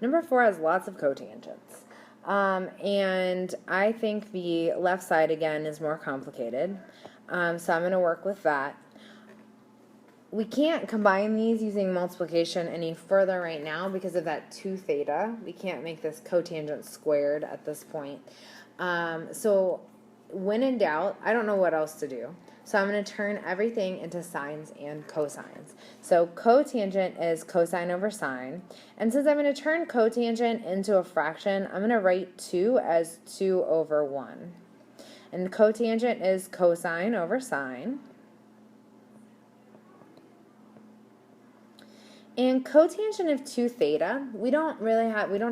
Number 4 has lots of cotangents. And I think the left side, again, is more complicated. So I'm going to work with that. We can't combine these using multiplication any further right now because of that 2 theta. We can't make this cotangent squared at this point. So when in doubt, I don't know what else to do. So I'm going to turn everything into sines and cosines. So cotangent is cosine over sine. And since I'm going to turn cotangent into a fraction, I'm going to write 2 as 2 over 1. And cotangent is cosine over sine. And cotangent of 2 theta, we don't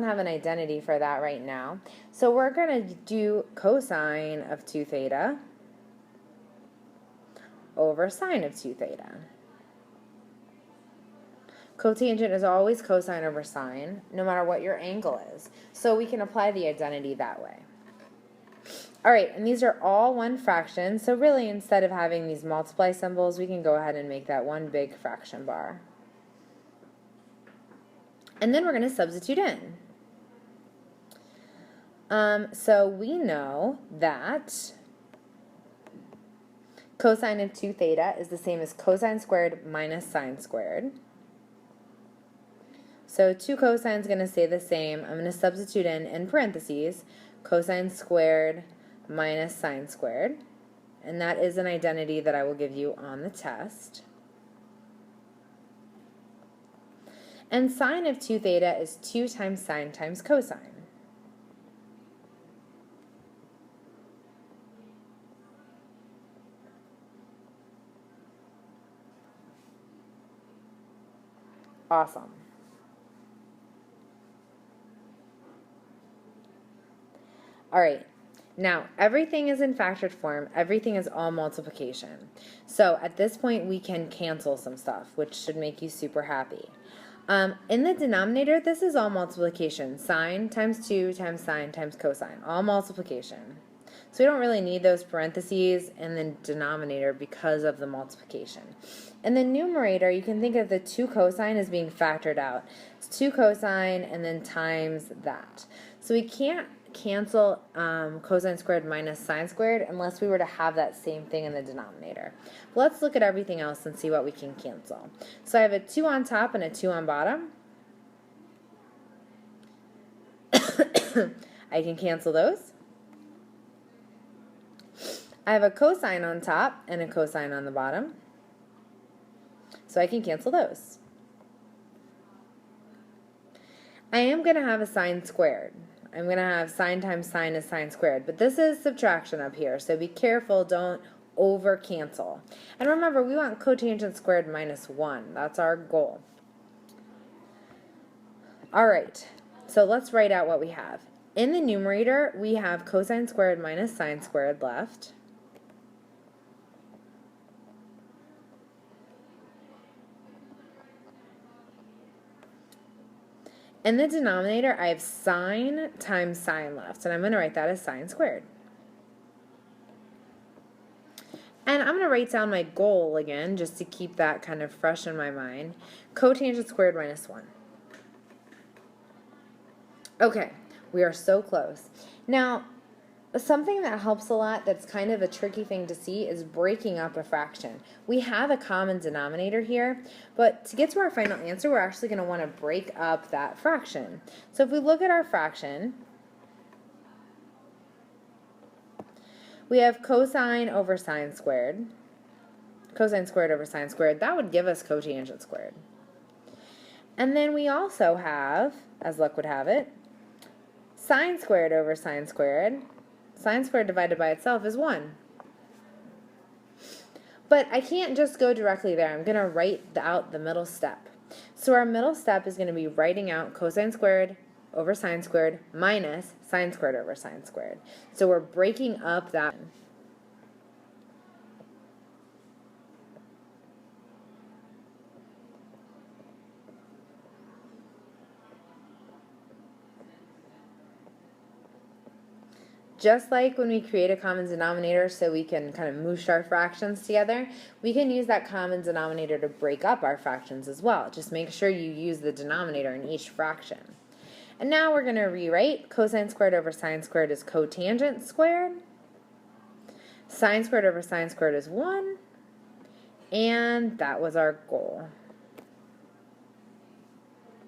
have an identity for that right now. So we're going to do cosine of 2 theta over sine of 2 theta. Cotangent is always cosine over sine, no matter what your angle is. So we can apply the identity that way. All right, and these are all one fraction. So really, instead of having these multiply symbols, we can go ahead and make that one big fraction bar. And then we're going to substitute in. So we know that cosine of 2 theta is the same as cosine squared minus sine squared. So 2 cosine is going to stay the same. I'm going to substitute in parentheses, cosine squared minus sine squared. And that is an identity that I will give you on the test. And sine of 2 theta is 2 times sine times cosine. Awesome. All right. Now, everything is in factored form. Everything is all multiplication. So at this point, we can cancel some stuff, which should make you super happy. In the denominator, this is all multiplication. Sine times 2 times sine times cosine. All multiplication. So we don't really need those parentheses in the denominator because of the multiplication. In the numerator, you can think of the 2 cosine as being factored out. It's 2 cosine and then times that. So we can't cancel cosine squared minus sine squared unless we were to have that same thing in the denominator. But let's look at everything else and see what we can cancel. So I have a 2 on top and a 2 on bottom. I can cancel those. I have a cosine on top and a cosine on the bottom. So I can cancel those. I am going to have a sine squared. I'm going to have sine times sine is sine squared. But this is subtraction up here, so be careful, don't over cancel. And remember, we want cotangent squared minus 1. That's our goal. All right, so let's write out what we have. In the numerator, we have cosine squared minus sine squared left. In the denominator, I have sine times sine left, and I'm going to write that as sine squared. And I'm going to write down my goal again, just to keep that kind of fresh in my mind. Cotangent squared minus 1. Okay, we are so close. Now, something that helps a lot that's kind of a tricky thing to see is breaking up a fraction. We have a common denominator here, but to get to our final answer, we're actually going to want to break up that fraction. So if we look at our fraction, we have cosine over sine squared. Cosine squared over sine squared. That would give us cotangent squared. And then we also have, as luck would have it, sine squared over sine squared. Sine squared divided by itself is 1. But I can't just go directly there. I'm going to write out the middle step. So our middle step is going to be writing out cosine squared over sine squared minus sine squared over sine squared. So we're breaking up that. Just like when we create a common denominator so we can kind of moosh our fractions together, we can use that common denominator to break up our fractions as well. Just make sure you use the denominator in each fraction. And now we're going to rewrite. Cosine squared over sine squared is cotangent squared. Sine squared over sine squared is 1. And that was our goal.